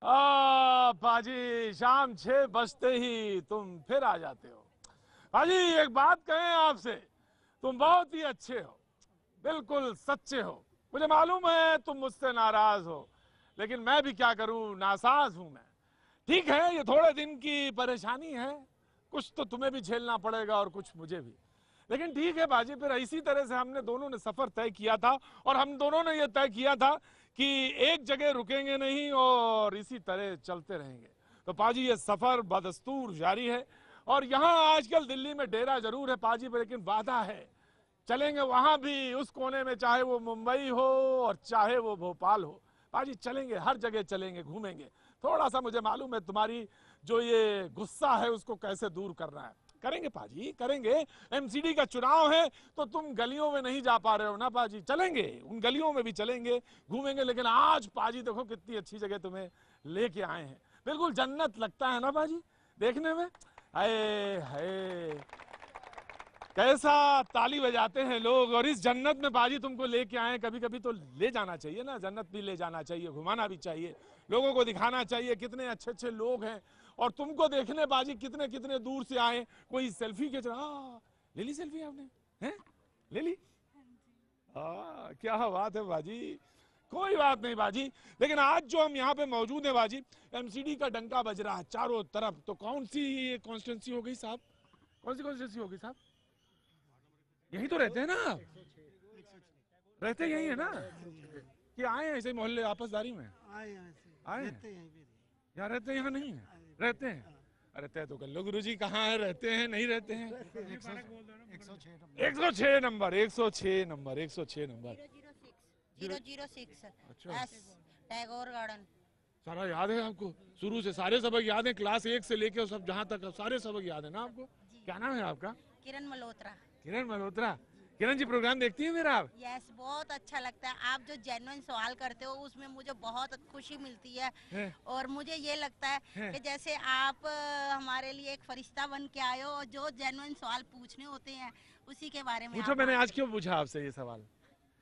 पाजी शाम 6 बजते ही तुम फिर आ जाते हो। पाजी एक बात कहें आपसे, तुम बहुत ही अच्छे हो, बिल्कुल सच्चे हो। मुझे मालूम है तुम मुझसे नाराज हो, लेकिन मैं भी क्या करूं, नासाज हूं मैं। ठीक है, ये थोड़े दिन की परेशानी है, कुछ तो तुम्हें भी झेलना पड़ेगा और कुछ मुझे भी। लेकिन ठीक है बाजी, फिर इसी तरह से हमने दोनों ने सफर तय किया था और हम दोनों ने यह तय किया था कि एक जगह रुकेंगे नहीं और इसी तरह चलते रहेंगे। तो पाजी ये सफर बदस्तूर जारी है और यहाँ आजकल दिल्ली में डेरा जरूर है पाजी, लेकिन वादा है चलेंगे वहां भी, उस कोने में, चाहे वो मुंबई हो और चाहे वो भोपाल हो। पाजी चलेंगे, हर जगह चलेंगे, घूमेंगे। थोड़ा सा मुझे मालूम है तुम्हारी जो ये गुस्सा है उसको कैसे दूर करना है। करेंगे पाजी, करेंगे। एमसीडी का चुनाव है तो तुम गलियों में नहीं जा पा रहे हो ना पाजी, चलेंगे, उन गलियों में भी चलेंगे, घूमेंगे। लेकिन आज पाजी देखो कितनी अच्छी जगह तुम्हें लेके आए हैं, बिल्कुल जन्नत लगता है ना पाजी देखने में। हाय हाय, कैसा ताली बजाते हैं लोग। और इस जन्नत में बाजी तुमको लेके आए, कभी कभी तो ले जाना चाहिए ना, जन्नत भी ले जाना चाहिए, घुमाना भी चाहिए, लोगों को दिखाना चाहिए कितने अच्छे अच्छे लोग हैं। और तुमको देखने बाजी कितने कितने दूर से आए, कोई सेल्फी के ले ली सेल्फी आपने, हैं ले ली? क्या बात है बाजी, कोई बात नहीं बाजी। लेकिन आज जो हम यहाँ पे मौजूद हैं बाजी, एमसीडी का डंका बज रहा है चारों तरफ। तो कौन सी कॉन्स्टिट्यूंसी हो गई साहब, कौन सी कॉन्स्टिट्यूंसी हो गई साहब? यही तो रहते हैं ना, रहते यही है ना, कि आए हैं ऐसे मोहल्ले आपसदारी में? आए यहाँ रहते हैं, यहाँ नहीं है, रहते हैं। अरे तय तो कर लो गुरुजी, कहाँ है, रहते हैं नहीं रहते हैं? 106 number, 106 number, 106 number, 006 Tagore garden. सारा याद है आपको? शुरू से सारे सबक याद है, क्लास 1 से लेके सब जहाँ तक सारे सबक याद है ना आपको? क्या नाम है आपका? किरण मल्होत्रा। किरण मल्होत्रा। किरण जी प्रोग्राम देखती है मेरा आप? यस, बहुत अच्छा लगता है। आप जो जेन्युइन सवाल करते हो उसमें मुझे बहुत खुशी मिलती है। और मुझे ये लगता है कि जैसे आप हमारे लिए एक फरिश्ता बन के आए हो और जो जेन्युइन सवाल पूछने होते हैं उसी के बारे में पूछो। मैंने आज क्यों पूछा आपसे ये सवाल?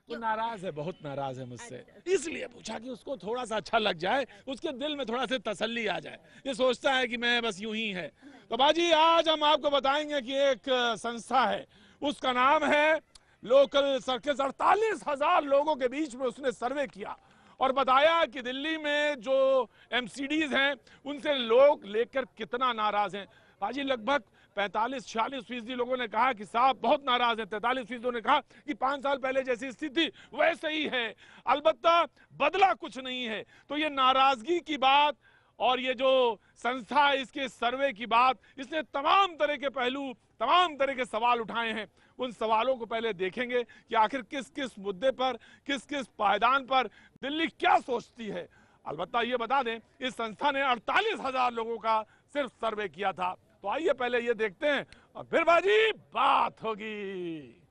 वो नाराज है, बहुत नाराज है मुझसे, इसलिए पूछा कि उसको थोड़ा सा अच्छा लग जाए, उसके दिल में थोड़ा सा तसल्ली आ जाए। ये सोचता है कि मैं बस यूं ही है। तो बाजी आज हम आपको बताएंगे कि एक संस्था है, उसका नाम है लोकल सर्किट। 48,000 लोगों के बीच में उसने सर्वे किया और बताया कि दिल्ली में जो एमसीडीज हैं उनसे लोग लेकर कितना नाराज हैं। बाजी लगभग 45-46% लोगों ने कहा कि साहब बहुत नाराज हैं। 43% ने कहा कि 5 साल पहले जैसी स्थिति वैसे ही है, अलबत्ता बदला कुछ नहीं है। तो ये नाराजगी की बात और ये जो संस्था है इसके सर्वे की बात, इसने तमाम तरह के पहलू, तमाम तरह के सवाल उठाए हैं। उन सवालों को पहले देखेंगे कि आखिर किस किस मुद्दे पर, किस किस पायदान पर दिल्ली क्या सोचती है। अलबत्ता ये बता दें, इस संस्था ने 48,000 लोगों का सिर्फ सर्वे किया था। तो आइए पहले ये देखते हैं और फिर बाजी बात होगी।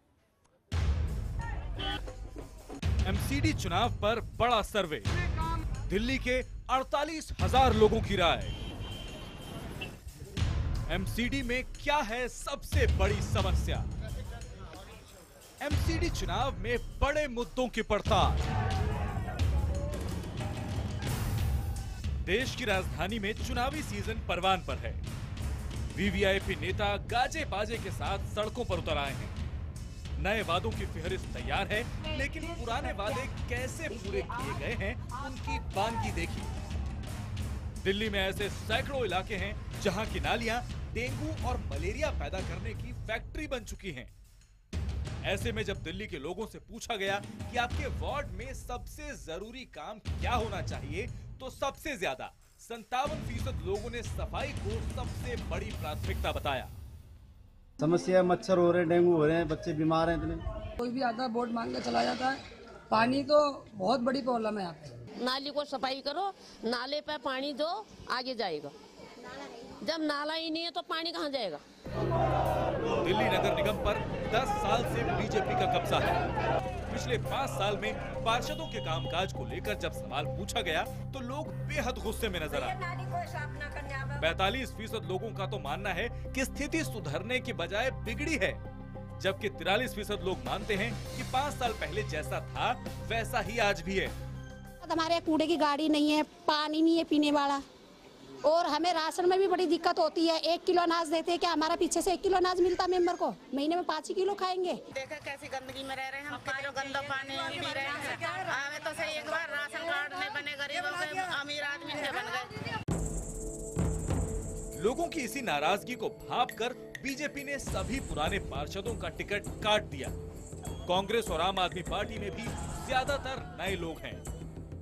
एमसीडी चुनाव पर बड़ा सर्वे, दिल्ली के 48,000 लोगों की राय। एमसीडी में क्या है सबसे बड़ी समस्या? एमसीडी चुनाव में बड़े मुद्दों की पड़ताल। देश की राजधानी में चुनावी सीजन परवान पर है। वीवीआईपी नेता गाजे बाजे के साथ सड़कों पर उतर आए हैं। नए वादों की फेहरिस्त तैयार है, लेकिन पुराने वादे कैसे पूरे किए गए हैं उनकी बानगी देखिए। दिल्ली में ऐसे सैकड़ों इलाके हैं जहां की नालियां डेंगू और मलेरिया पैदा करने की फैक्ट्री बन चुकी हैं। ऐसे में जब दिल्ली के लोगों से पूछा गया कि आपके वार्ड में सबसे जरूरी काम क्या होना चाहिए, तो सबसे ज्यादा 57% लोगों ने सफाई को सबसे बड़ी प्राथमिकता बताया। समस्या मच्छर हो रहे हैं, डेंगू हो रहे हैं, बच्चे बीमार हैं इतने। कोई भी आता है वोट मांग के चला जाता है। पानी तो बहुत बड़ी प्रॉब्लम है यहाँ पे। नाली को सफाई करो, नाले पे पानी दो, आगे जाएगा। जब नाला ही नहीं है तो पानी कहाँ जाएगा? दिल्ली नगर निगम पर 10 साल से बीजेपी का कब्जा है। पिछले 5 साल में पार्षदों के कामकाज को लेकर जब सवाल पूछा गया तो लोग बेहद गुस्से में नजर आए। 45% लोगों का तो मानना है कि स्थिति सुधरने की बजाय बिगड़ी है, जबकि 43% लोग मानते हैं कि 5 साल पहले जैसा था वैसा ही आज भी है। हमारे कूड़े की गाड़ी नहीं है, पानी नहीं है पीने वाला, और हमें राशन में भी बड़ी दिक्कत होती है। 1 किलो अनाज देते हैं, क्या हमारा पीछे से 1 किलो अनाज मिलता मेंबर को? महीने में 5 किलो खाएंगे। देखा कैसी गंदगी में रह रहे हैं हम, कितना गंदा पानी पी रहे हैं। आवे तो सही, एक बार राशन कार्ड नहीं बने, गरीबों के अमीर आदमी नहीं बन गए। लोगों की इसी नाराजगी को भांपकर बीजेपी ने सभी पुराने पार्षदों का टिकट काट दिया। कांग्रेस और आम आदमी पार्टी में भी ज्यादातर नए लोग हैं,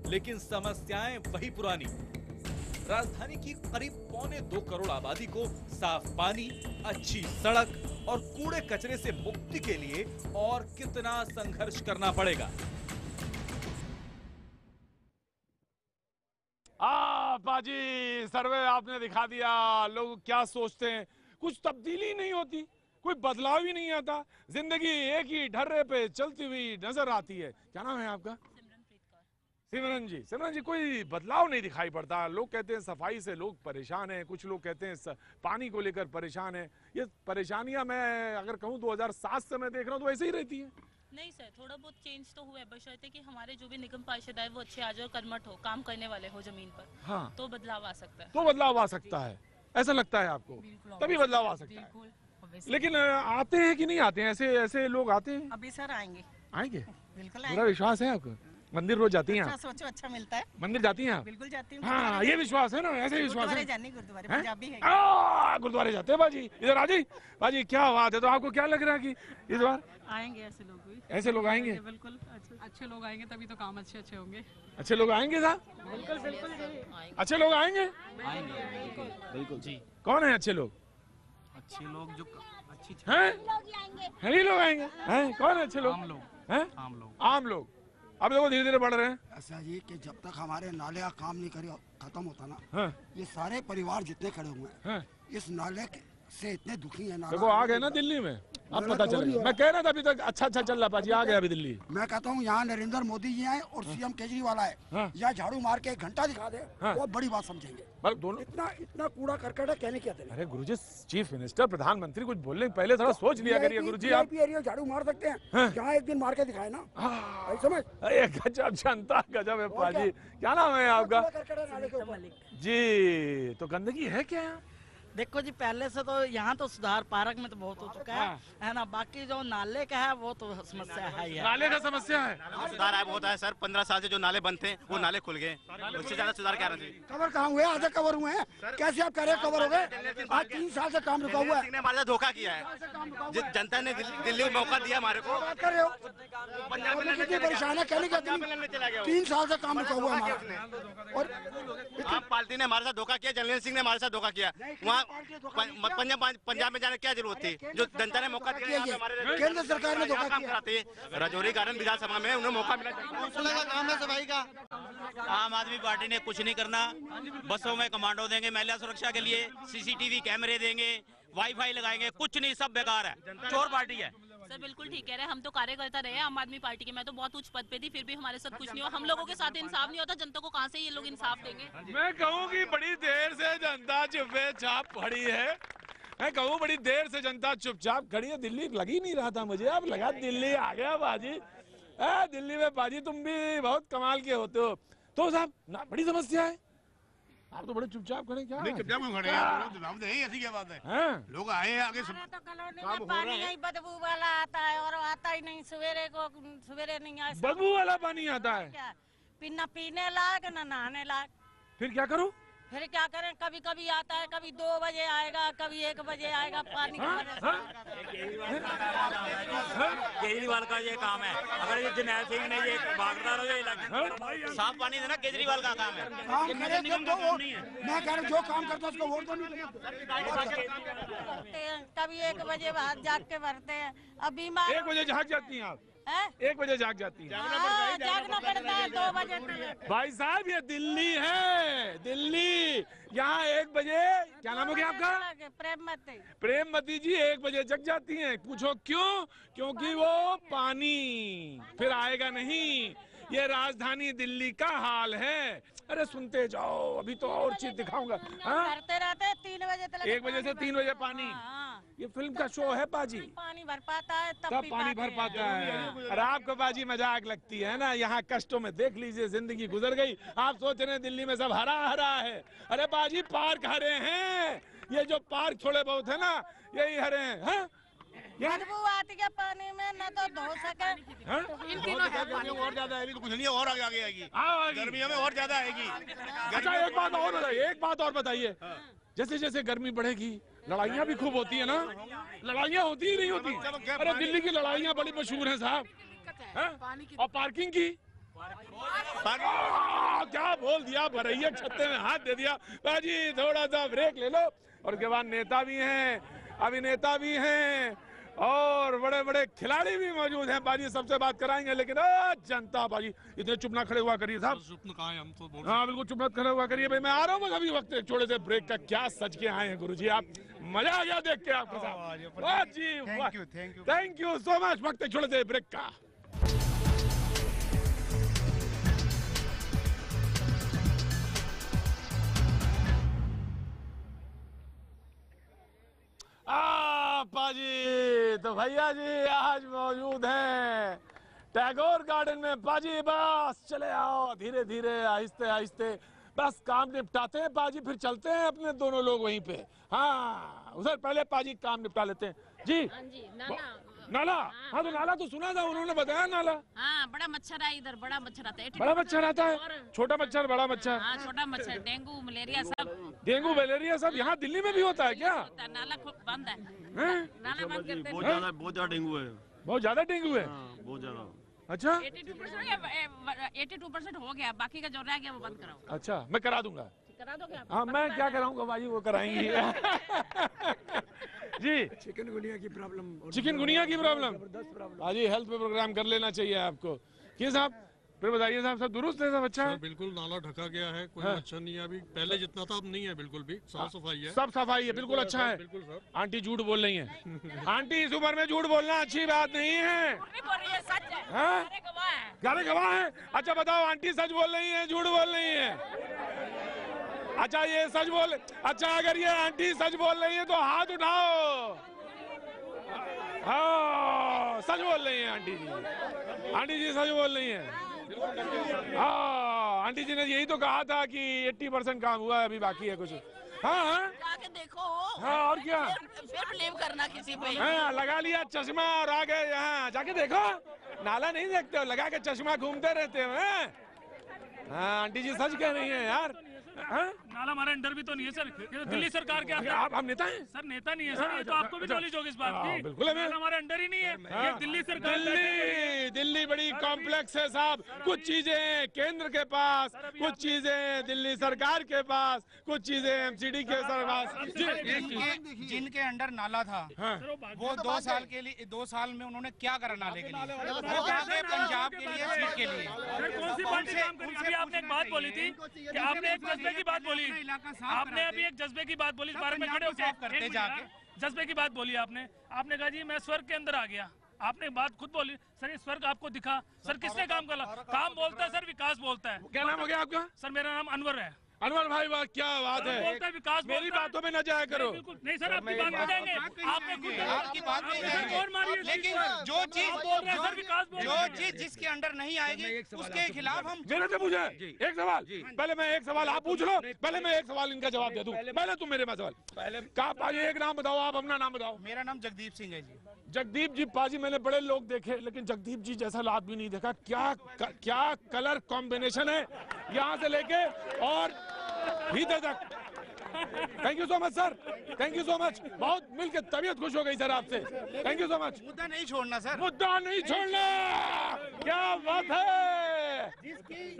लेकिन समस्याएं वही पुरानी। राजधानी की करीब 1.25 करोड़ आबादी को साफ पानी, अच्छी सड़क और कूड़े कचरे से मुक्ति के लिए और कितना संघर्ष करना पड़ेगा। बाजी सर्वे आपने दिखा दिया, लोग क्या सोचते हैं। कुछ तब्दीली नहीं होती, कोई बदलाव ही नहीं आता, जिंदगी एक ही ढर्रे पे चलती हुई नजर आती है। क्या नाम है आपका? सिमरन जी। सिमरन जी, कोई बदलाव नहीं दिखाई पड़ता। लोग कहते हैं सफाई से लोग परेशान हैं, कुछ लोग कहते हैं पानी को लेकर परेशान हैं। ये परेशानियां मैं अगर कहूँ 2007 से मैं देख रहा हूँ तो ऐसे ही रहती है। नहीं सर, थोड़ा बहुत चेंज तो हुआ है, बशर्ते कि हमारे जो भी निगम पार्षद है वो अच्छे आ जाए और कर्मठ हो, काम करने वाले हो जमीन पर। हाँ, तो बदलाव आ सकता है। तो बदलाव आ सकता है, ऐसा लगता है आपको? तभी बदलाव आ सकता है। लेकिन आते हैं कि नहीं आते हैं? ऐसे लोग आते हैं? अभी सर आएंगे। आएंगे? बिल्कुल पूरा विश्वास है आपको? मंदिर रोज जाती हैं आप? सोचो अच्छा मिलता है। मंदिर जाती हैं आप? बिल्कुल जाती हूँ। हाँ, ये विश्वास है ना, ऐसे विश्वास है। गुरुद्वारे पंजाबी है। गुरुद्वारे जाते हैं बाजी। इधर आजी बाजी, क्या बात है। तो आपको क्या लग रहा है कि इस बार आएंगे ऐसे लोग भी? ऐसे लोग आएंगे? बिल्कुल, अच्छे लोग आएंगे तभी तो काम अच्छे होंगे। अच्छे लोग आएंगे साहब? बिल्कुल बिल्कुल, अच्छे लोग आएंगे? बिल्कुल जी। कौन है अच्छे लोग? अच्छे लोग जो अच्छी हैं? ही लोग आएंगे हैं? कौन है अच्छे लोग? आम लोग हैं? आम लोग। अब देखो धीरे धीरे बढ़ रहे हैं। ऐसा जी कि जब तक हमारे नाले का काम नहीं करे खत्म होता ना, हाँ। ये सारे परिवार जितने खड़े हुए हैं, हाँ। इस नाले से इतने दुखी है। देखो आ गए ना दिल्ली में, अब पता चल गया। मैं कह रहा था अभी तक अच्छा चल रहा पाजी, आ गया अभी दिल्ली। मैं कहता हूँ यहाँ नरेंद्र मोदी जी आए और सीएम केजरीवाल आए, यहाँ झाड़ू मार के 1 घंटा दिखा दे, बहुत बड़ी बात समझेंगे। दोनों इतना कूड़ा करकट है, कहने क्या अरे गुरुजी, चीफ मिनिस्टर प्रधानमंत्री कुछ बोलने पहले थोड़ा सोच लिया करिए गुरुजी। आप एरिया झाड़ू मार सकते हैं, यहाँ एक दिन मार के दिखाए ना, समझ। अरे गजब जनता, गजब है पाजी। क्या नाम है आपका? जी। तो गंदगी है क्या यहाँ? देखो जी, पहले से तो यहाँ तो सुधार पार्क में तो बहुत हो चुका है ना। बाकी जो नाले का है वो तो समस्या है ही है। नाले का समस्या है, सुधार है बहुत है सर। 15 साल से जो नाले बंद थे वो नाले खुल गए, उससे ज्यादा सुधार क्या चाहिए? कवर कहाँ हुए? आधे कवर हुए हैं। कैसे आप कह रहे हैं कवर हो गए? आज 3 साल से काम रुका हुआ है। हमारे साथ धोखा किया है, जिस जनता ने दिल्ली में मौका दिया हमारे को। बात कर रहे हो? कितनी परेशान है, कहने का 3 साल से काम रुका हुआ है हमारा। और आप पार्टी ने हमारे साथ धोखा किया, जनरल सिंह ने हमारे साथ धोखा किया। वहाँ पंजाब में जाने क्या जरूरत थी? जो जनता ने मौका दिया, केंद्र सरकार ने धोखा किया। राजौरी गार्डन विधानसभा में उन्हें मौका मिला। का काम है सफाई का। आम आदमी पार्टी ने कुछ नहीं करना। बसों में कमांडो देंगे, महिला सुरक्षा के लिए CCTV कैमरे देंगे, वाईफाई लगाएंगे, कुछ नहीं, सब बेकार है, चोर पार्टी है। सर बिल्कुल ठीक कह रहे हैं, हम तो कार्यकर्ता रहे आम आदमी पार्टी के। मैं तो बहुत उच्च पद पे थी, फिर भी हमारे साथ कुछ नहीं हुआ। हम लोगों के साथ इंसाफ नहीं होता, जनता को कहां से ये लोग इंसाफ देंगे? मैं कहूँ कि बड़ी देर से जनता चुपचाप खड़ी है। मैं कहूँ बड़ी देर से जनता चुपचाप खड़ी है। दिल्ली लग ही नहीं रहा था मुझे, अब लगा दिल्ली आ गया बाजी। दिल्ली में बाजी तुम भी बहुत कमाल के होते हो। तो साहब ना बड़ी समस्या है, आप तो बड़े चुपचाप खड़े। क्या चुपचाप खड़े हैं? ऐसी क्या बात है? लोग आए हैं आगे, सब तो कॉलोनी में पानी ही बदबू वाला आता है और आता ही नहीं। सवेरे नहीं आया, बदबू वाला पानी आता है, ना पीने लायक ना नहाने लायक। फिर क्या करो? फिर क्या करें? कभी कभी आता है, कभी 2 बजे आएगा, कभी 1 बजे आएगा। पानी केजरीवाल का ये काम है। अगर ये जरनैल सिंह ने ये भागदार हो, साफ पानी देना केजरीवाल का काम है। मैं कह रहा जो काम करता है उसको वोट दो। कभी 1 बजे बाहर जाग के भरते हैं। अब बीमार 1 बजे जाग जाती हैं आप? 1 बजे जाग जाती हैं? जागना पड़ता है 2 बजे तक। भाई साहब ये दिल्ली है, दिल्ली। यहाँ 1 बजे, क्या नाम हो गया आपका? प्रेममती। प्रेममती जी 1 बजे जग जाती हैं। पूछो क्यों? क्योंकि वो पानी फिर आएगा नहीं। ये राजधानी दिल्ली का हाल है। अरे सुनते जाओ, अभी तो और चीज दिखाऊंगा। करते रहते 3 बजे तक। 1 बजे से 3 बजे पानी। ये फिल्म का शो है पाजी। पानी भर पाता है तब पानी भर पाता है। और आपको बाजी मजाक लगती है ना, यहाँ कष्टों में देख लीजिए जिंदगी गुजर गई। आप सोच रहे हैं दिल्ली में सब हरा हरा है, अरे बाजी पार्क हरे हैं, ये जो पार्क थोड़े बहुत है ना यही हरे हैं। बदबू आती है पानी में, न तो धो सके। और ज्यादा आएगी तो कुछ नहीं, और आगे आएगी गर्मियों में और ज्यादा आएगी। अच्छा एक बात और बताइए, जैसे जैसे गर्मी बढ़ेगी लड़ाइयाँ भी खूब होती है ना? लड़ाइयाँ होती ही नहीं होती? अरे दिल्ली की लड़ाइयाँ बड़ी मशहूर हैं साहब। और पार्किंग की क्या बोल दिया, भरैया छत्ते में हाथ दे दिया। बाजी थोड़ा सा ब्रेक ले लो। और उसके बाद नेता भी हैं, अभिनेता भी हैं और बड़े बड़े खिलाड़ी भी मौजूद हैं। बाजी सबसे बात कराएंगे, लेकिन जनता बाजी इतने चुप ना खड़े हुआ करिए साहब। हम तो हाँ बिल्कुल चुप ना खड़े हुआ करिए भाई। मैं आ रहा हूँ बस अभी, वक्त एक छोटे से ब्रेक का। क्या सच के आए हैं गुरुजी आप, मजा आ गया देख के आपके साथ। वाह जी थैंक यू सो मच। वक्त एक छोटे से ब्रेक का। पाजी तो भैया जी आज मौजूद हैं टैगोर गार्डन में। पाजी बस चले आओ धीरे धीरे आहिस्ते आहिस्ते, बस काम निपटाते हैं पाजी, फिर चलते हैं अपने दोनों लोग वहीं पे। हाँ उधर पहले पाजी काम निपटा लेते हैं जी। हाँ जी, नाला। हाँ तो नाला तो सुना था, उन्होंने बताया नाला। हाँ बड़ा मच्छर है इधर, बड़ा मच्छर आता है। बड़ा मच्छर आता है, छोटा मच्छर बड़ा मच्छर। हाँ छोटा मच्छर, डेंगू मलेरिया सब। डेंगू मलेरिया सब यहाँ दिल्ली में भी होता है क्या? नाला बंद है, नाला बंद करते हैं। बहुत ज्यादा डेंगू है। बहुत ज्यादा डेंगू है? बहुत ज्यादा। अच्छा 82% हो गया, बाकी का जो रह गया वो बंद कराओ। अच्छा मैं करा दूंगा। करा दोगे आप? हाँ मैं क्या कराऊंगा बाजी, वो कराएंगे जी। चिकनगुनिया की प्रॉब्लम, चिकनगुनिया की प्रॉब्लम बाजी, हेल्थ पे प्रोग्राम कर लेना चाहिए आपको। किस साहब फिर बताइए साहब, सब दुरुस्त है सब? अच्छा है बिल्कुल, नाला ढका गया है, कोई मच्छर नहीं है अभी, पहले जितना था अब नहीं है, बिल्कुल भी साफ सफाई है, सब सफाई है बिल्कुल। अच्छा है बिल्कुल सर। आंटी झूठ बोल रही है। आंटी इस उम्र में झूठ बोलना अच्छी बात नहीं है। गारे गवाह है। अच्छा बताओ आंटी सच बोल रही है झूठ बोल रही है? अच्छा ये सच बोल, अच्छा अगर ये आंटी सच बोल रही है तो हाथ उठाओ। हाँ सच बोल रही है आंटी जी, आंटी जी सच बोल रही है। हाँ आंटी जी ने यही तो कहा था कि 80% काम हुआ है, अभी बाकी है कुछ। हाँ हाँ जाके देखो। हाँ और क्या, फिर ब्लेम करना किसी पे। हाँ लगा लिया चश्मा और आ गए यहाँ। जाके देखो, नाला नहीं देखते हो, लगा के चश्मा घूमते रहते हो। हाँ आंटी जी सच कह रही है यार। नाला हमारे अंडर भी तो नहीं है सर, ये तो दिल्ली सरकार के आप नेता हैं सर? नेता नहीं है सर, ये तो आपको भी नॉलेज होगी इस बात की। बिल्कुल हमारे अंडर ही नहीं है, ये दिल्ली सरकार। दिल्ली बड़ी कॉम्प्लेक्स है साहब, कुछ चीजें केंद्र के पास, कुछ चीजें दिल्ली सरकार के पास, कुछ चीजें एमसीडी के पास। जिनके अंडर नाला था वो 2 साल के लिए, 2 साल में उन्होंने क्या करा नाले के लिए? वो आगे पंजाब के लिए, सीट के लिए। कौन सी पार्टी काम करी? अभी आपने एक बात बोली थी कि आपने एक जज्बे की बात बोली, आपने अभी एक जज्बे की बात बोली, इस बारे में खड़े होकर जज्बे की बात बोली आपने। आपने कहा जी मैं स्वर्ग के अंदर आ गया, आपने बात खुद बोली। सर ये स्वर्ग आपको दिखा? सर किसने काम करा? काम बोलता है सर, विकास बोलता है। क्या नाम हो गया आपका? सर मेरा नाम अनवर है। अनवर भाई वाह क्या बात है, बोलता है विकास, मेरी बातों में न जाया करो। नहीं सर आपकी बात में जाएंगे, आपने खुद आपकी बात में जाएंगे, लेकिन जो चीज जिसके अंडर नहीं आएगी उसके खिलाफ हम। मेरे से पूछे एक सवाल, पहले मैं एक सवाल आप पूछ लो, पहले मैं एक सवाल इनका जवाब दे दूं, पहले तुम मेरे पास सवाल। पहले का पाजी एक नाम बताओ, आप अपना नाम बताओ। मेरा नाम जगदीप सिंह है जी। जगदीप जी पाजी मैंने बड़े लोग देखे, लेकिन जगदीप जी जैसा आदमी नहीं देखा। क्या कलर कॉम्बिनेशन है यहाँ से लेके और भीतर तक। Thank you so much sir, thank you so much, बहुत मिलकर तबीयत खुश हो गई सर आपसे। Thank you so much. मुद्दा नहीं छोड़ना सर, मुद्दा नहीं छोड़ना, क्या बात है।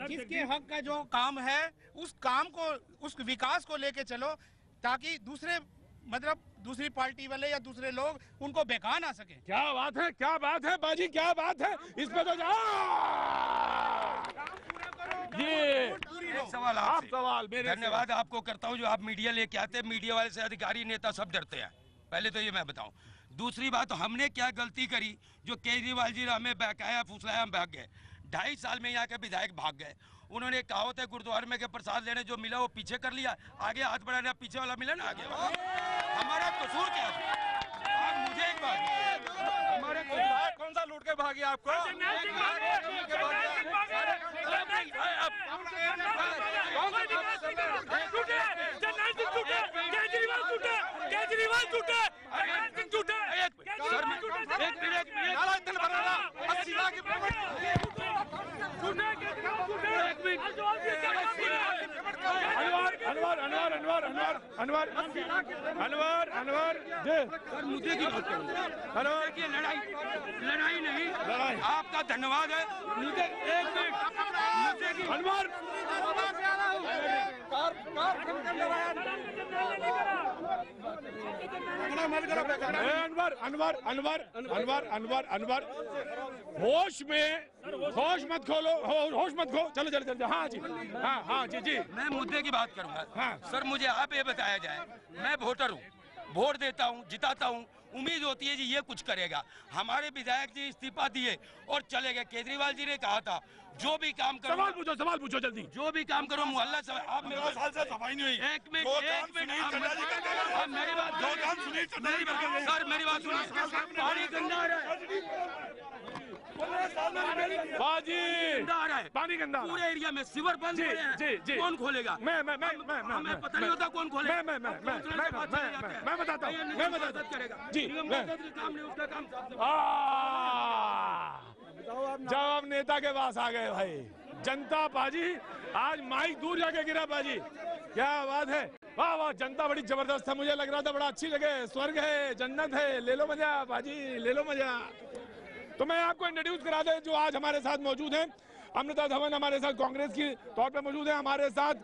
जिसके हक का जो काम है उस काम को, उस विकास को लेके चलो, ताकि दूसरे मतलब दूसरी पार्टी वाले या दूसरे लोग उनको बेकार ना सके। क्या बात है, क्या बात है बाजी, क्या बात है। इस पे तो एक सवाल आपसे। सवाल मेरे धन्यवाद आपको करता हूं जो आप मीडिया लेके आते हैं, मीडिया वाले से अधिकारी नेता सब डरते हैं, पहले तो ये मैं बताऊं। दूसरी बात, हमने क्या गलती करी जो केजरीवाल जी ने हमें बहकाया फुसलाया, हम भाग गए। 2.5 साल में यहाँ के विधायक भाग गए। उन्होंने कहावत है गुरुद्वारे में के प्रसाद लेने जो मिला वो पीछे कर लिया, आगे हाथ बढ़ाने पीछे वाला मिला ना आगे। हमारा कसूर क्या था? हमारे कौन सा लूट के भागी आपको? केजरीवाल झूठे, अनवर सर मुद्दे की बात करूँ। देखिए लड़ाई नहीं, आपका धन्यवाद है। मुझे एक मिनट अनवर अनवर होश मत खो। चलो हाँ जी, हाँ जी। मैं मुद्दे की बात करूंगा। हाँ सर, मुझे आप ये बताया जाए, मैं वोटर हूँ, वोट देता हूँ, जिताता हूँ, उम्मीद होती है जी ये कुछ करेगा। हमारे विधायक जी इस्तीफा दिए और चले गए। केजरीवाल जी ने कहा था जो भी काम करो, सवाल पूछो जल्दी। जो भी काम करो मोहल्ला से। आप मेरे साल से सफाई नहीं हुई। एक मिनट मेरी बात सर, मेरी बात सुनिए। पानी गंदा आ रहा है, पानी गंदा पूरे एरिया में। सीवर बंद पड़े हैं। जी। कौन खोलेगा? मैं पता नहीं होता कौन खोलेगा। मैं बताता हूँ करेगा जी। काम नहीं, उसका काम। जब आप नेता के पास आ गए भाई, जनता पाजी आज माइक दूर जाके गिरा पाजी, क्या बात है। वाह वाह, जनता बड़ी जबरदस्त है। मुझे लग रहा था बड़ा अच्छी जगह, स्वर्ग है, जन्नत है। ले लो मजा पाजी, ले लो मजा। तो मैं आपको इंट्रोड्यूस करा दें जो आज हमारे साथ मौजूद हैं। अमृता धवन हमारे साथ कांग्रेस की तौर पे मौजूद है। हमारे साथ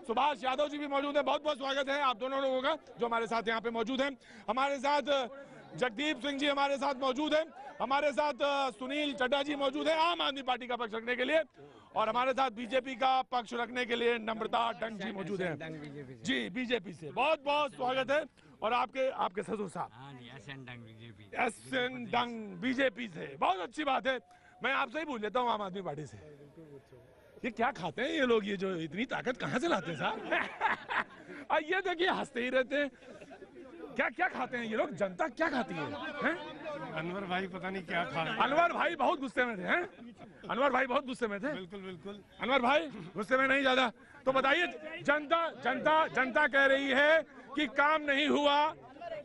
सुभाष यादव जी भी मौजूद है। बहुत बहुत स्वागत है आप दोनों लोगों का जो हमारे साथ यहाँ पे मौजूद हैं। हमारे साथ जगदीप सिंह जी हमारे साथ मौजूद हैं। हमारे साथ सुनील चड्डा जी मौजूद है आम आदमी पार्टी का पक्ष रखने के लिए। और हमारे साथ बीजेपी का पक्ष रखने के लिए नम्रता डंग जी मौजूद हैं जी, बीजेपी से। बहुत बहुत स्वागत है। और आपके ससुर साहब SN डंग बीजेपी से। बहुत अच्छी बात है। मैं आपसे ही पूछ लेता हूँ आम आदमी पार्टी से, ये क्या खाते हैं ये लोग? ये जो इतनी ताकत कहाँ से लाते हैं साहब? ये देखिए हंसते ही रहते हैं। क्या खाते हैं ये लोग? जनता क्या खाती है? अनवर भाई पता नहीं क्या खा। अनवर भाई बहुत गुस्से में थे। अनवर भाई बहुत गुस्से में थे। बिल्कुल। अनवर भाई गुस्से में नहीं ज्यादा। तो बताइए, जनता कह रही है कि काम नहीं हुआ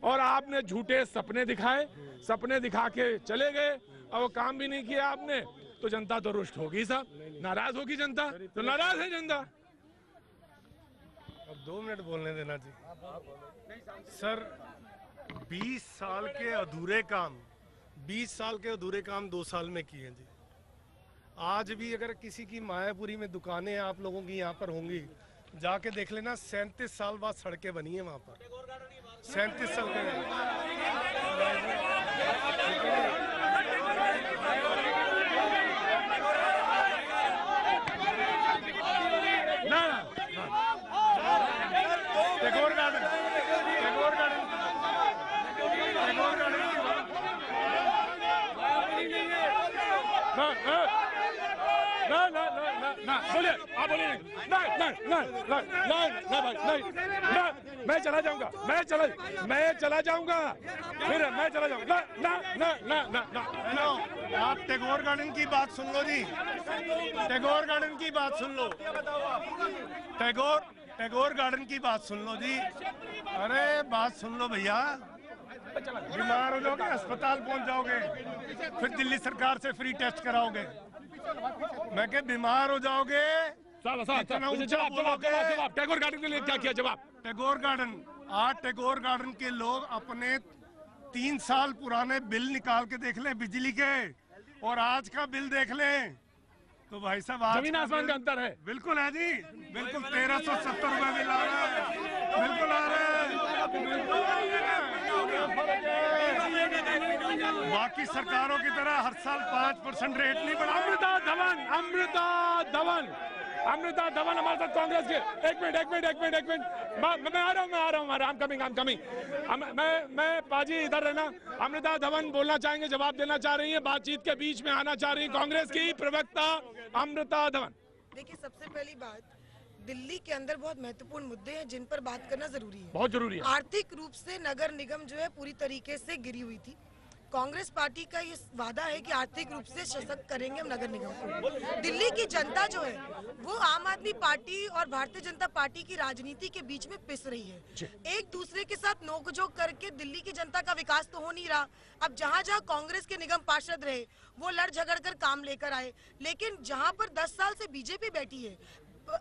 और आपने झूठे सपने दिखाए, सपने दिखा के चले गए और वो काम भी नहीं किया आपने, तो जनता तो रुष्ट होगी साहब, नाराज होगी जनता। तो नाराज है जनता। अब 2 मिनट बोलने देना जी। सर 20 साल के अधूरे काम 2 साल में किए जी। आज भी अगर किसी की मायापुरी में दुकानें आप लोगों की यहाँ पर होंगी, जाके देख लेना। 37 साल बाद सड़कें बनी है वहाँ पर। 37 साल के टैगोर गार्डन ना बोलिए, आप बोलिए। नहीं, मैं चला जाऊंगा। फिर मैं चला जाऊंगा। ना। आप टैगोर गार्डन की बात सुन लो जी। टैगोर गार्डन की बात सुन लो। टैगोर गार्डन की बात सुन लो जी। अरे बात सुन लो भैया। बीमार हो जाओगे, अस्पताल पहुंच जाओगे, फिर दिल्ली सरकार से फ्री टेस्ट कराओगे। मैं क्या बीमार हो जाओगे। जवाब टैगोर गार्डन के लिए क्या किया? जवाब टैगोर गार्डन। आज टैगोर गार्डन के लोग अपने 3 साल पुराने बिल निकाल के देख लें बिजली के, और आज का बिल देख लें तो भाई साहब जमीन आसमान का अंतर है। बिल्कुल है जी, बिल्कुल 1370 रुपए बिल आ रहा है। बिल्कुल आ रहा है। बाकी सरकारों की तरह हर साल 5% रेट नहीं बढ़ा। अमृता धवन हमारे साथ कांग्रेस के। एक मिनट मैं आ रहा हूँ। I'm coming। मैं पाजी इधर रहना। अमृता धवन बोलना चाहेंगे, जवाब देना चाह रही है, बातचीत के बीच में आना चाह रही है कांग्रेस की प्रवक्ता अमृता धवन। देखिए, सबसे पहली बात, दिल्ली के अंदर बहुत महत्वपूर्ण मुद्दे हैं जिन पर बात करना जरूरी है। बहुत जरूरी है। आर्थिक रूप से नगर निगम जो है पूरी तरीके से गिरी हुई थी। कांग्रेस पार्टी का ये वादा है कि आर्थिक रूप से सशक्त करेंगे हम नगर निगम को। दिल्ली की जनता जो है वो आम आदमी पार्टी और भारतीय जनता पार्टी की राजनीति के बीच में पिस रही है। एक दूसरे के साथ नोकझोंक करके दिल्ली की जनता का विकास तो हो नहीं रहा। अब जहाँ जहाँ कांग्रेस के निगम पार्षद रहे वो लड़ झगड़ कर काम लेकर आए, लेकिन जहाँ पर 10 साल से बीजेपी बैठी है,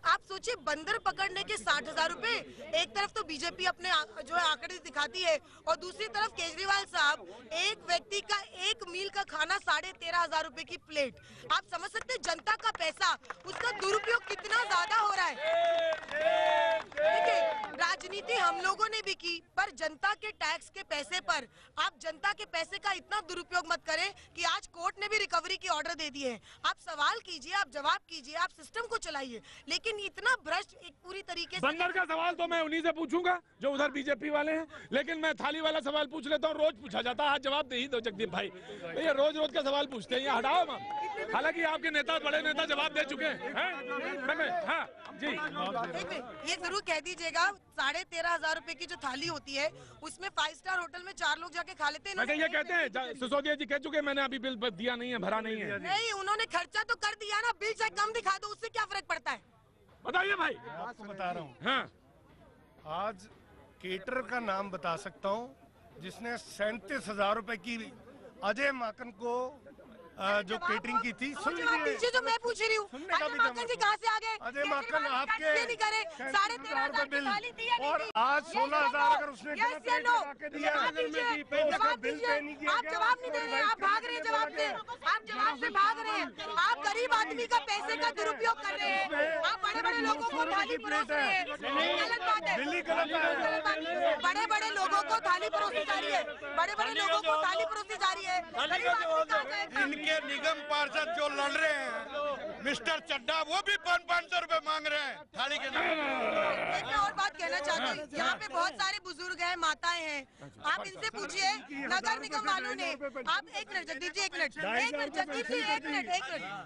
आप सोचिए बंदर पकड़ने के 60,000 रुपए। एक तरफ तो बीजेपी अपने जो है आंकड़े दिखाती है और दूसरी तरफ केजरीवाल साहब एक व्यक्ति का 1 मील का खाना 13,500 रुपए की प्लेट। आप समझ सकते हैं जनता का पैसा, उसका दुरुपयोग कितना ज्यादा हो रहा है। देखिए राजनीति हम लोगों ने भी की, पर जनता के टैक्स के पैसे पर आप जनता के पैसे का इतना दुरुपयोग मत करें कि आज कोर्ट ने भी रिकवरी की ऑर्डर दे दिए हैं। आप सवाल कीजिए, आप जवाब कीजिए, आप सिस्टम को चलाइए, लेकिन इतना भ्रष्ट एक पूरी तरीके से। बंदर का सवाल तो मैं उन्हीं से पूछूंगा जो उधर बीजेपी वाले हैं, लेकिन मैं थाली वाला सवाल पूछ लेता हूँ। रोज पूछा जाता है, आज जवाब दे ही दो जगदीप भाई। ये रोज रोज का सवाल पूछते हैं, ये हटाओ मत। हालांकि आपके नेता, बड़े नेता जवाब दे चुके हैं। हाँ जी, ये जरूर कह दीजिएगा 13,500 रुपए की जो थाली होती है उसमें 5 स्टार होटल में 4 लोग जाके खा लेते हैं। ये कहते हैं सिसोदिया जी कह चुके, मैंने अभी बिल दिया नहीं है, भरा नहीं है। नहीं, उन्होंने खर्चा तो कर दिया ना, बिल चाहे कम दिखा दो, उससे क्या फर्क पड़ता है? बताइए भाई। आपको बता रहा हूँ। हाँ, आज केटर का नाम बता सकता हूँ जिसने 37,000 रुपए की अजय माकन को जो केटरिंग की थी। सुन लीजिए जो मैं पूछ रही हूँ, अजय माकन जी कहाँ से आ गए? अजय माकन आपके 13,500 बिल और आज 16,000 अगर उसने दिया आप जवाब नहीं दे रहे, आप भाग रहे हैं जवाब से, आप जवाब से भाग रहे हैं। आप गरीब आदमी का पैसे का दुरुपयोग कर रहे हैं, आप बड़े बड़े लोगों को थाली परोस रहे हैं। गलत बात है, बड़े बड़े लोगों को थाली परोसी जा रही है, बड़े बड़े लोगों को थाली परोसी जा रही है। इनके निगम पार्षद जो लड़ रहे हैं मिस्टर चड्डा, वो भी 500 रुपए मांग रहे हैं थाली के नाम। एक मैं और बात कहना चाहती हूँ, यहाँ पे बहुत सारे बुजुर्ग हैं, माताएं हैं, आप इनसे पूछिए नगर निगम वालों ने। आप एक मिनट जगदीप जी, एक मिनट जगदीप जी, एक मिनट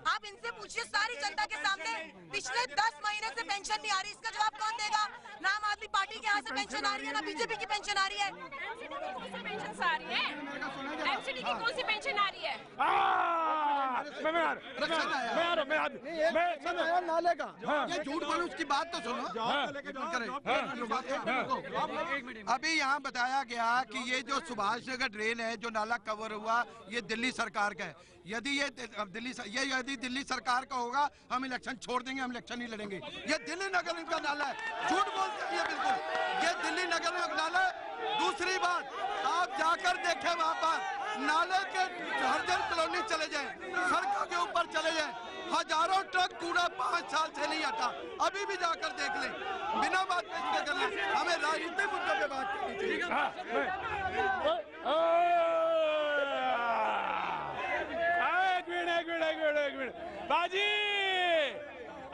आप इनसे पूछिए सारी जनता के सामने, पिछले 10 महीने से पेंशन नहीं आ रही, इसका जवाब कौन देगा? ना आम आदमी पार्टी के यहाँ से पेंशन आ रही है, ना बीजेपी की पेंशन आ रही है। एमसीडी की कौन सी पेंशन आ रही है? नाले का ये झूठ बोलो, उसकी बात तो सुनो। अभी यहाँ बताया गया कि ये जो सुभाष नगर ड्रेन है, जो नाला कवर हुआ, ये दिल्ली सरकार का है। यदि ये दिल्ली सरकार का होगा, हम इलेक्शन छोड़ देंगे, हम इलेक्शन नहीं लड़ेंगे। ये दिल्ली नगर निगम का नाला है, झूठ बोलते हैं बिल्कुल, ये दिल्ली नगर निगम का नाला है। दूसरी बात, आप जाकर देखें वहाँ पर नाले के हरदर कॉलोनी चले जाएं, सड़कों के ऊपर चले जाएं, हजारों ट्रक कूड़ा 5 साल से नहीं हटा, अभी भी जाकर देख लें। बिना बात पे कर लें, हमें राजनीतिक मुद्दों पे बात करनी चाहिए। एक मिनट बाजी,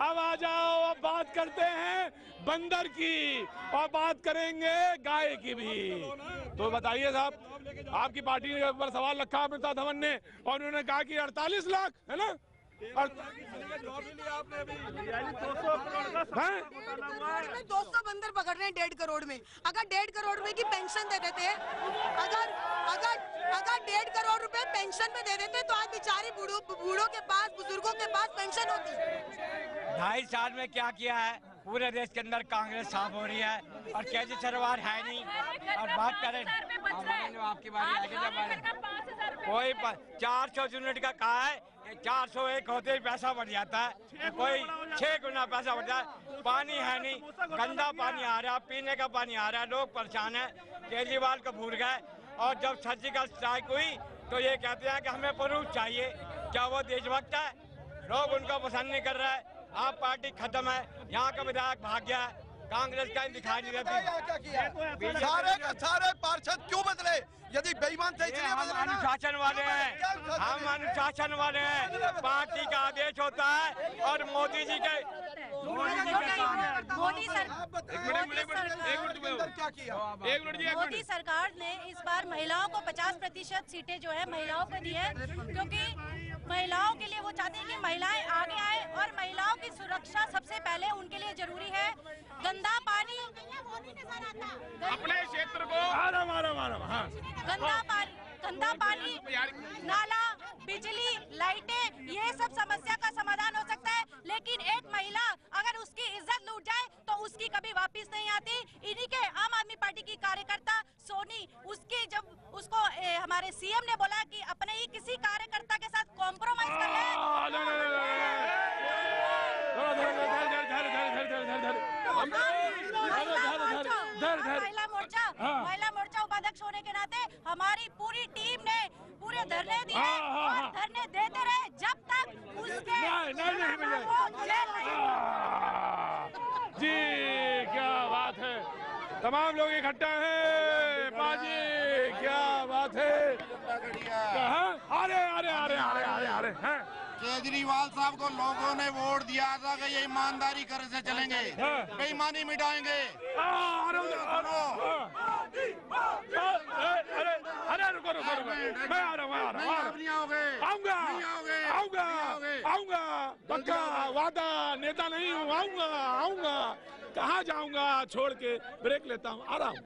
अब आ जाओ, अब बात करते हैं बंदर की और बात करेंगे गाय की भी। तो बताइए साहब, आपकी पार्टी के ऊपर सवाल रखा अमिताभ धवन ने और उन्होंने कहा कि 48 लाख है ना, और 200 बंदर पकड़ रहे हैं 1.5 करोड़ में। अगर 1.5 करोड़ रुपए की पेंशन दे देते, अगर 1.5 करोड़ रुपए पेंशन में दे देते तो आज बेचारे बूढ़ों के पास, बुजुर्गों के पास पेंशन होती। 2.5 साल में क्या किया है? पूरे देश के अंदर कांग्रेस साफ हो रही है और केजरीवाल है नहीं। और बात करें आपकी बारी आगे, जब कोई 400 यूनिट का कहा है, 401 होते ही पैसा बढ़ जाता है, कोई 6 गुना पैसा बढ़ जाता है। पानी है नहीं, गंदा पानी आ रहा है, पीने का पानी आ रहा है, लोग परेशान है। केजरीवाल को भूल गए, और जब सर्जिकल स्ट्राइक हुई तो ये कहते हैं कि हमें प्रूफ चाहिए। क्या वो देशभक्त है? लोग उनको पसंद नहीं कर रहे हैं। आप पार्टी खत्म है, यहाँ का विधायक भाग गया, कांग्रेस का दिखाई नहीं देती। सारे पार्षद क्यों बदले? यदि बेईमान थे इसलिए बदले। अनुशासन वाले हैं, हम अनुशासन वाले हैं। पार्टी का आदेश होता है और मोदी जी के मोदी सरकार ने इस बार महिलाओं को 50% सीटें जो है महिलाओं को दी है, क्योंकि महिलाओं के लिए वो चाहते हैं कि महिलाएं आगे आए और महिलाओं की सुरक्षा सबसे पहले उनके लिए जरूरी है। गंदा पानी अपने क्षेत्र को गंदा पानी गंदा पानी, नाला, बिजली, लाइटें, ये सब समस्या का समाधान हो सकता है। लेकिन एक महिला अगर उसकी इज्जत लूट जाए तो उसकी कभी वापस नहीं आती। इन्हीं के आम आदमी पार्टी की कार्यकर्ता सोनी, उसकी जब उसको हमारे सीएम ने बोला कि अपने ही किसी कार्यकर्ता के साथ कॉम्प्रोमाइज कर ले, महिला मोर्चा उपाध्यक्ष होने के नाते हमारी पूरी टीम ने पूरे धरने दिए और धरने देते रहे जब तक उसके जी। क्या बात है, तमाम लोग इकट्ठा हैं बाजी, क्या बात है। अरे अरे अरे अरे अरे अरे हैं। केजरीवाल साहब को लोगों ने वोट दिया था कि ये ईमानदारी कर से चलेंगे, बेईमानी मिटाएंगे। अरे रुको रुको रुको, मैं आ रहा हूँ, आऊंगा, पक्का वादा, नेता नहीं हूँ, आऊंगा। कहाँ जाऊंगा छोड़ के, ब्रेक लेता हूँ, आ रहा हूँ।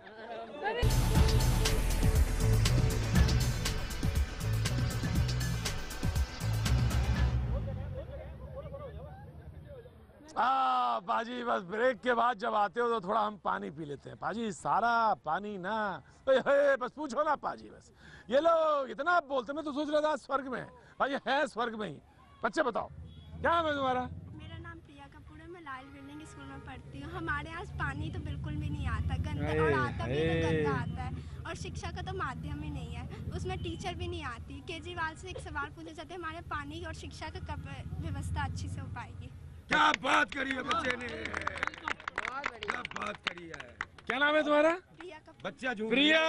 पाजी बस ब्रेक के बाद जब आते हो तो थोड़ा हम पानी पी लेते हैं पाजी, सारा पानी ना बस पूछो ना पाजी। बस ये लोग इतना बोलते, मैं तो सोच रहा था स्वर्ग में भाई, है स्वर्ग में ही। बच्चे बताओ क्या नाम है तुम्हारा? मेरा नाम प्रिया कपूर है, मैं लाल बिल्डिंग स्कूल में पढ़ती हूँ। हमारे यहाँ पानी तो बिल्कुल भी नहीं आता, गंदा, और आता भी तो गंदा आता है, और शिक्षा का तो माध्यम ही नहीं है, उसमें टीचर भी नहीं आती। केजरीवाल से एक सवाल पूछना चाहते हैं, हमारे पानी और शिक्षा का कब व्यवस्था अच्छी से हो पाएगी? क्या बात करी है बच्चे ने, क्या बात करी है। क्या नाम है तुम्हारा? प्रिया कपूर। बच्चा झूम प्रिया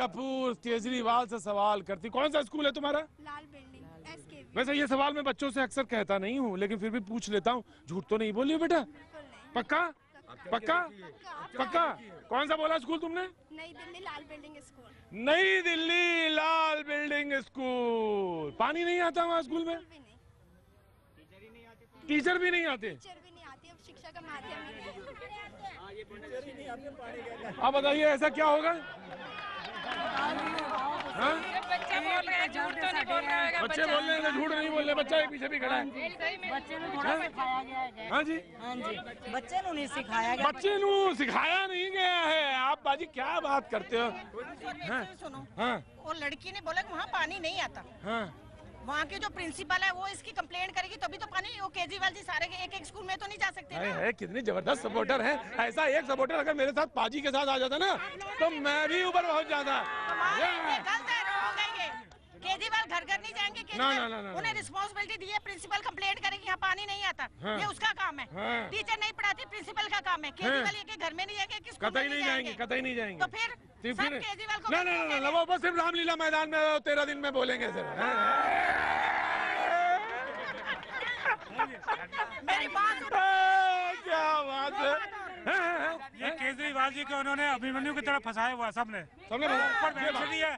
कपूर केजरीवाल से सवाल करती। कौन सा स्कूल है तुम्हारा? लाल बिल्डिंग SKV। वैसे ये सवाल मैं बच्चों से अक्सर कहता नहीं हूँ, लेकिन फिर भी पूछ लेता हूँ। झूठ तो नहीं बोली हो बेटा? पक्का पक्का पक्का? कौन सा बोला स्कूल तुमने? नई दिल्ली लाल बिल्डिंग स्कूल। नई दिल्ली लाल बिल्डिंग स्कूल। पानी नहीं आता वहाँ स्कूल में? टीचर भी नहीं आते? टीचर भी नहीं आती, अब शिक्षा का माध्यम ही नहीं है। अब बताइए ऐसा क्या होगा? बच्चे बोल रहे हैं, झूठ तो नहीं बोल रहे हैं। बच्चे बोल रहे हैं, झूठ नहीं बोल रहे। बच्चा एक पीछे भी खड़ा है। बच्चे ने थोड़ा सिखाया गया है। हाँ जी, बच्चे ने नहीं सिखाया गया। बच्चे नू सिखाया नहीं गया है। आप बाजी क्या बात करते हो? सुनो, हाँ वो लड़की ने बोला कि वहाँ पानी नहीं आता। हाँ, वहाँ के जो प्रिंसिपल है वो इसकी कंप्लेंट करेगी तभी तो पानी। वो केजरीवाल जी सारे के एक स्कूल में तो नहीं जा सकते ना। है कितनी जबरदस्त सपोर्टर है। ऐसा एक सपोर्टर अगर मेरे साथ पाजी के साथ आ जाता ना तो मैं भी ऊपर पहुँच जाता। केजरीवाल घर घर नहीं जाएंगे। केजरीवाल उन्हें रिस्पॉन्सिबिलिटी दी है, प्रिंसिपल कंप्लेंट करेगी यहाँ पानी नहीं आता। ये उसका काम है। टीचर नहीं पढ़ाती, प्रिंसिपल का काम है। केजरीवाल ये घर में नहीं जाएंगे, किस कतई नहीं जाएंगे, कतई नहीं जाएंगे। तो फिर केजरीवाल को ना वो बस सिर्फ रामलीला मैदान में 13 दिन में बोलेंगे सिर्फ। मेरी बात क्या बात है। ये केजरीवाल जी को उन्होंने अभिमन्यु की तरफ फंसाया हुआ सबने। ऊपर एमसीडी है,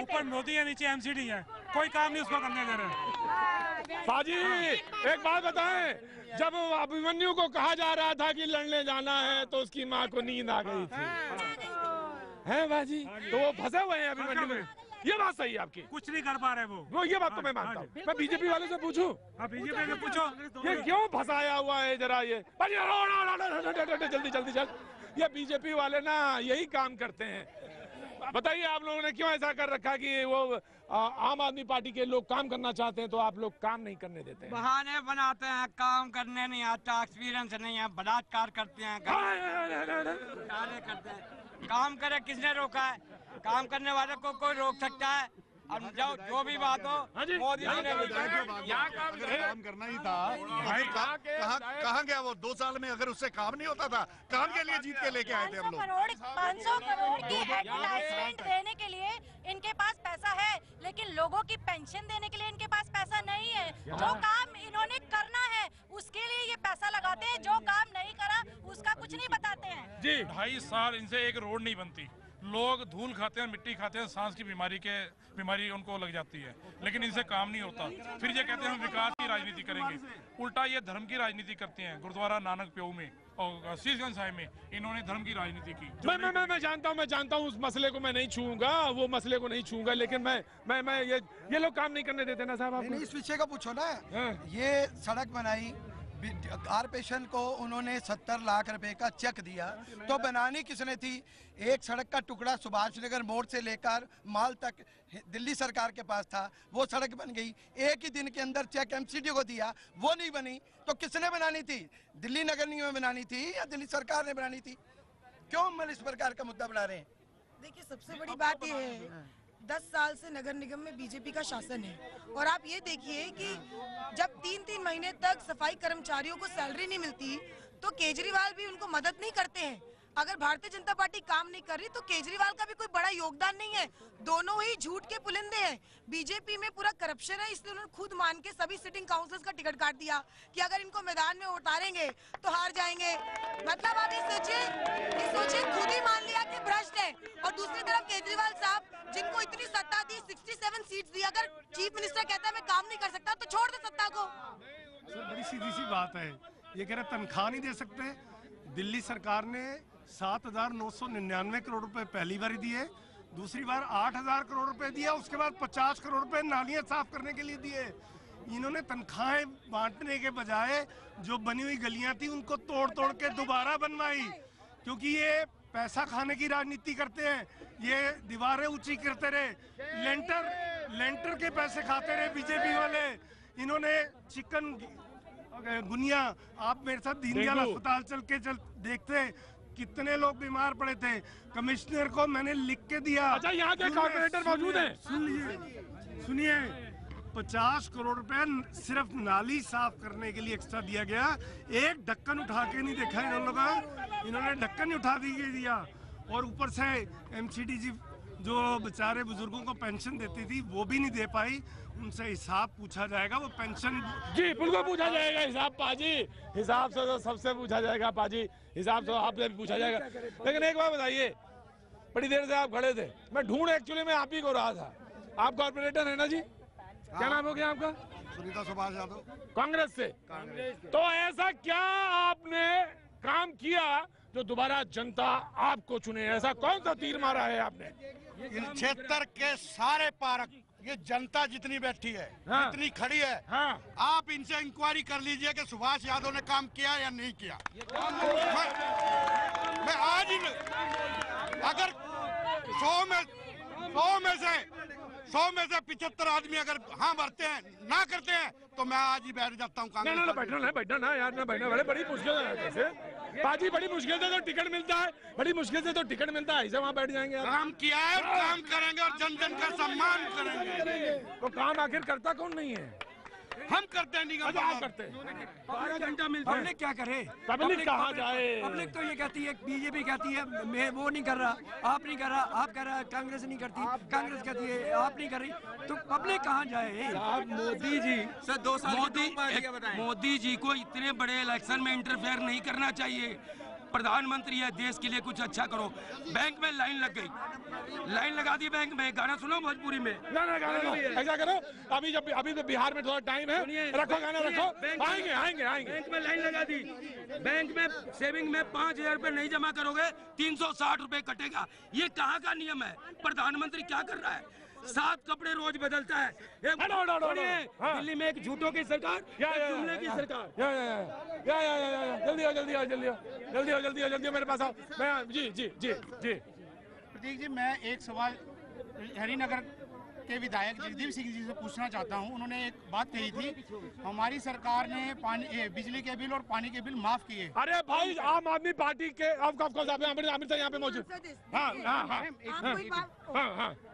ऊपर मोदी है, नीचे एमसीडी है, कोई काम नहीं उसको करने दे रहे। पाजी एक बात बताएं, जब अभिमन्यु को कहा जा रहा था कि लड़ने जाना है तो उसकी माँ को नींद आ गई थी, है बाजी? तो वो फंसे हुए हैं अभिमन्यु में। ये बात सही है आपकी, कुछ नहीं कर पा रहे वो। ये बात तो मैं मानता हूँ। मैं बीजेपी वालों से पूछूं, बीजेपी से पूछो ये क्यों फंसाया हुआ है जरा ये। जल्दी जल्दी चल। ये बीजेपी वाले ना यही काम करते हैं। बताइए आप लोगों ने क्यों ऐसा कर रखा कि वो आम आदमी पार्टी के लोग काम करना चाहते हैं तो आप लोग काम नहीं करने देते हैं? बहाने बनाते हैं, काम करने नहीं आता, एक्सपीरियंस नहीं है, बलात्कार करते हैं, करते हैं। काम करे किसने रोका है? काम करने वाले को कोई रोक सकता है? अब जो भी बात हो, मोदी जी ने यहाँ काम करना ही था भाई। कहाँ गया वो? 2 साल में अगर उससे काम नहीं होता था, काम के लिए जीत के लेके आए थे हम लोग। 500 करोड़ की एडवर्टाइजमेंट देने के लिए इनके पास पैसा है, लेकिन लोगों की पेंशन देने के लिए इनके पास पैसा नहीं है। जो काम इन्होंने करना है उसके लिए ये पैसा लगाते हैं, जो काम नहीं करा उसका कुछ नहीं बताते हैं। जी 2.5 साल इनसे एक रोड नहीं बनती। लोग धूल खाते हैं, मिट्टी खाते हैं, सांस की बीमारी उनको लग जाती है, लेकिन इनसे काम नहीं होता। फिर ये कहते हैं हम विकास की राजनीति करेंगे, उल्टा ये धर्म की राजनीति करते हैं। गुरुद्वारा नानक प्यो में और शीशगंज साहिब में इन्होंने धर्म की राजनीति की। मैं जानता हूँ उस मसले को मैं नहीं छूऊंगा, वो मसले को नहीं छूऊंगा, लेकिन मैं ये लोग काम नहीं करने देते ना साहब। आप नहीं, इस विषय का पूछो ना। ये सड़क बनाई, कारपोरेशन को उन्होंने 70 लाख रुपए का चेक दिया, तो बनानी किसने थी? एक सड़क का टुकड़ा सुभाष नगर मोड़ से लेकर माल तक दिल्ली सरकार के पास था, वो सड़क बन गई। एक ही दिन के अंदर चेक एमसीडी को दिया, वो नहीं बनी, तो किसने बनानी थी? दिल्ली नगर निगम में बनानी थी या दिल्ली सरकार ने बनानी थी? क्यों हम इस प्रकार का मुद्दा बढ़ा रहे हैं? देखिए, सबसे बड़ी बात यह है 10 साल से नगर निगम में बीजेपी का शासन है, और आप ये देखिए कि जब 3-3 महीने तक सफाई कर्मचारियों को सैलरी नहीं मिलती तो केजरीवाल भी उनको मदद नहीं करते हैं। अगर भारतीय जनता पार्टी काम नहीं कर रही तो केजरीवाल का भी कोई बड़ा योगदान नहीं है। दोनों ही झूठ के पुलिंदे हैं। बीजेपी में पूरा करप्शन है, इसलिए उन्होंने खुद मान के सभी सिटिंग काउंसिल्स का टिकट काट दिया कि अगर इनको मैदान में उतारेंगे तो हार जाएंगे। मतलब आप ये सोचिए खुद ही मान लिया कि भ्रष्ट है। और दूसरी तरफ केजरीवाल साहब जिनको इतनी सत्ता दी, 67 सीट्स दी, अगर चीफ मिनिस्टर कहता है मैं काम नहीं कर सकता तो छोड़ दे सत्ता को। सर, बड़ी सीधी सी बात है, ये कह रहे तनख्वाह नहीं दे सकते। दिल्ली सरकार ने 7,999 करोड़ रुपए पहली बार दिए, दूसरी बार 8,000 करोड़ रुपए दिया, उसके बाद 50 करोड़ रुपए नालियां साफ करने के लिए दिए। इन्होंने तनख्वाहें बांटने के बजाय जो बनी हुई गलियां थी उनको तोड़ के दोबारा बनवाई, क्योंकि ये पैसा खाने की राजनीति करते हैं। ये दीवारें ऊंची करते रहे, लेंटर के पैसे खाते रहे बीजेपी वाले। इन्होंने चिकन गुनिया, आप मेरे साथ दीनदयाल अस्पताल चल देखते कितने लोग बीमार पड़े थे। कमिश्नर को मैंने लिख के दिया। अच्छा, यहाँ के कॉर्पोरेटर मौजूद हैं। सुनिए 50 करोड़ रुपए सिर्फ नाली साफ करने के लिए एक्स्ट्रा दिया गया। एक ढक्कन उठा के नहीं देखा इन लोगों का, इन्होंने ढक्कन नहीं उठा दिया। और ऊपर से एमसीडी जी जो बेचारे बुजुर्गों को पेंशन देती थी वो भी नहीं दे पाई। उनसे हिसाब पूछा जाएगा, वो पेंशन जी बिल्कुल पूछा जाएगा हिसाब। पाजी हिसाब से तो सबसे पूछा जाएगा, पाजी हिसाब से आपसे भी पूछा जाएगा। लेकिन एक बात बताइए, बड़ी देर से आप खड़े थे, मैं ढूंढ एक्चुअली में आप ही को रहा था। आप कॉर्पोरेटर है ना जी? क्या नाम हो गया आपका? सुनीता सुभाष यादव, कांग्रेस से। तो ऐसा क्या आपने काम किया जो दोबारा जनता आपको चुने? ऐसा कौन सा तीर मारा है आपने? इन क्षेत्र के सारे पार्क, ये जनता जितनी बैठी है, जितनी खड़ी है, आप इनसे इंक्वायरी कर लीजिए कि सुभाष यादव ने काम किया या नहीं किया। मैं आज ही अगर 100 में से 75 आदमी अगर हाँ भरते हैं, ना करते हैं, तो मैं आज ही बैठ जाता हूँ। बैठना ना यार, मैं बैठना वाले बड़ी मुश्किल है कैसे पाजी, बड़ी मुश्किल से तो टिकट मिलता है, बड़ी मुश्किल से तो टिकट मिलता है, ऐसे वहाँ बैठ जाएंगे। काम किया है, काम करेंगे और जन जन का सम्मान करेंगे। तो काम आखिर करता कौन नहीं है? हम करते हैं, नहीं करते। 12 घंटा मिलता है। पब्लिक क्या करे? पब्लिक कहाँ जाए? पब्लिक तो ये कहती है, बीजेपी कहती है मैं वो नहीं कर रहा, आप नहीं कर रहा, आप कह रहा है कांग्रेस नहीं करती, कांग्रेस कहती है आप नहीं कर रही, तो पब्लिक कहाँ जाए? आप मोदी जी सर 2 साल मोदी जी को इतने बड़े इलेक्शन में इंटरफेयर नहीं करना चाहिए। प्रधानमंत्री है, देश के लिए कुछ अच्छा करो। बैंक में लाइन लग गई, लाइन लगा दी बैंक में। गाना सुनो भोजपुरी में। ना गाना ऐसा करो, अभी तो बिहार में थोड़ा टाइम है, रखो गाना रखो, आएंगे। बैंक में लाइन लगा दी, बैंक में सेविंग में 5,000 रुपए नहीं जमा करोगे 360 रुपए कटेगा। ये कहाँ का नियम है? प्रधानमंत्री क्या कर रहा है? 7 कपड़े रोज बदलता है। दिल्ली में एक झूठों की सरकार, जुमले की सरकार। जल्दी मेरे पास आओ। जी प्रतीक जी, मैं एक सवाल हरिनगर के विधायक जगदीप सिंह जी से पूछना चाहता हूं। उन्होंने एक बात कही थी, हमारी सरकार ने बिजली के बिल और पानी के बिल माफ किए। अरे भाई, आम आदमी पार्टी के आमिर यहाँ पे मौजूद।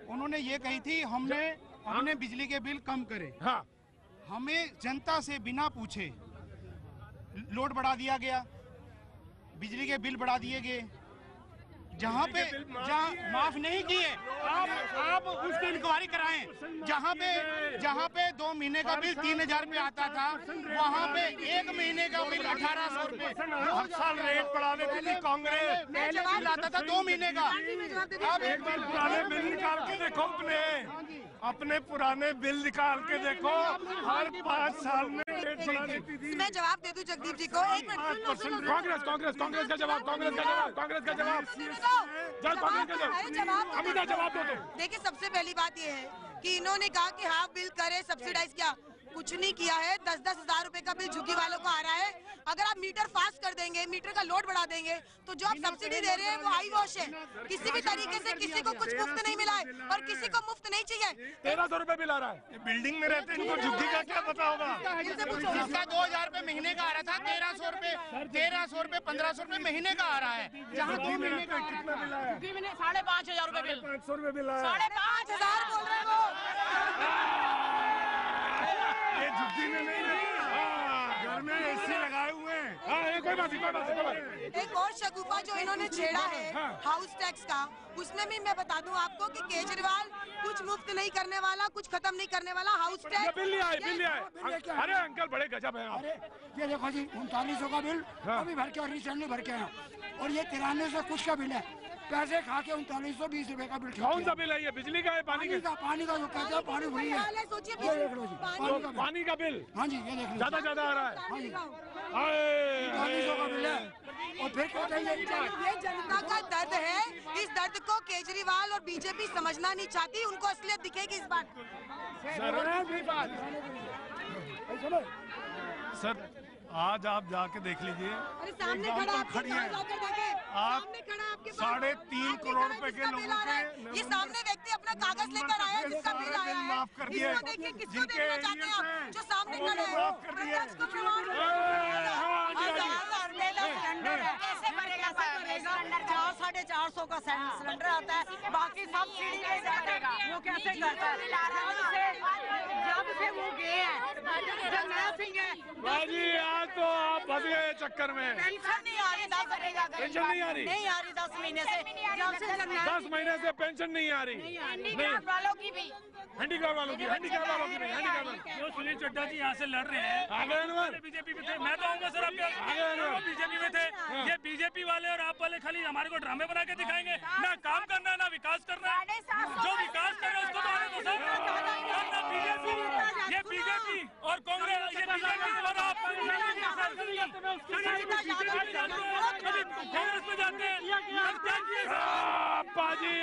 उन्होंने ये कही थी हमने बिजली के बिल कम करे। हमें जनता से बिना पूछे लोड बढ़ा दिया गया, बिजली के बिल बढ़ा दिए गए, जहाँ पे जहाँ माफ नहीं किए, आप उसकी इंक्वायरी कराएं। जहाँ पे 2 महीने का बिल 3000 रुपये आता था, वहाँ पे 1 महीने का बिल 1800 रुपये। हर साल रेट बढ़ा देती थी कांग्रेस, बिल आता था 2 महीने का। अब एक बार पुराने बिल निकाल के देखो, अपने पुराने बिल निकाल के देखो, हर 5 साल में रेट बढ़ा देती थी। मैं जवाब दे दूं जगदीप जी को, 1 मिनट। कांग्रेस का जवाब, कांग्रेस का जवाब, अमिता जवाब दो। देखिए, सबसे पहली बात ये है कि इन्होंने कहा कि हाफ बिल करे, सब्सिडाइज किया, कुछ नहीं किया है। 10-10 हजार रुपए का बिल झुग्गी वालों को आ रहा है। अगर आप मीटर फास्ट कर देंगे, मीटर का लोड बढ़ा देंगे, तो जो आप सब्सिडी दे रहे हैं वो आई वॉश है। किसी भी तरीके से किसी को कुछ मुफ्त नहीं मिला है और किसी को मुफ्त नहीं चाहिए। 1300 रुपए बिल आ रहा है। बिल्डिंग में रहते हैं, इनको झुग्गी का क्या पता होगा। जिसका 2000 रुपए महीने का आ रहा था, 1300 रुपए 1500 रुपए महीने का आ रहा है। जहाँ 2 महीने का कितना बिल आया? 5500 रुपए बिल। 500 रुपए बिल आया। 5500 बोल रहे हो। ये झुग्गी में नहीं रहती, घर में एसी लगाए हुए हैं। कोई बात नहीं। एक और शगुफा जो इन्होंने छेड़ा है हाउस टैक्स का, उसमें भी मैं बता दूं आपको कि केजरीवाल कुछ मुफ्त नहीं करने वाला, कुछ खत्म नहीं करने वाला। हाउस टैक्स बिल नहीं आए। अरे अंकल बड़े गजब है आप। ये देखो जी, 3900 का बिल अभी भर के और रिसेंटली भर के आया, और ये 9300 कुछ का बिल है। पैसे खा के 3920 रुपए का बिल। कौन सा बिल है ये? बिजली का है, पानी का? पानी का जो कहते हैं, पानी फ्री है। सोचिए, पानी का बिल। हाँ जी, ये देख लो, ज्यादा आ रहा है। हाँ जी, 3900 का बिल है। और फिर कहते हैं ये जनता का दर्द है। इस दर्द को केजरीवाल और बीजेपी समझना नहीं चाहती। उनको असलियत दिखेगी इस बात। सर, आज आप जाके देख लीजिए, सामने खड़ा खड़ी है आप, 3.5 करोड़ रुपए के लोगों के, ये सामने व्यक्ति अपना कागज लेकर आया है जिसका बिल आया है। माफ कर दिए, देखिए किसको देखना चाहते हैं आप, जो सामने खड़े हैं। माफ कर दिए। कैसे भरेगा? 400-450 का सिलेंडर आता है, बाकी सब सीढ़ी में जाएगा। वो कैसे करता है? जब से वो गए हैं, जगन्नाथ सिंह है। बाजी, आज तो आप फंस गए चक्कर में। पेंशन नहीं आ रही, पेंशन नहीं आ रही, नहीं आ रही 10 महीने से। 10 महीने से पेंशन नहीं आ रही। हैंडीक्राफ्ट वालों की भी, हैंडीक्राफ्ट वालों की नहीं। जो सुनील चड्डा जी यहाँ से लड़ रहे हैं, आगे बीजेपी में थे। मैं तो आऊंगा सर, आपके बीजेपी में थे। ये बीजेपी वाले और आप वाले खाली हमारे को ड्रामे बना के दिखाएंगे। ना काम करना है, ना विकास करना है। जो विकास कर रहे हैं उसको तो आने दो सर। ये बीजेपी और कांग्रेस, ये बीजेपी और आप कांग्रेस में जाते हैं। बाजी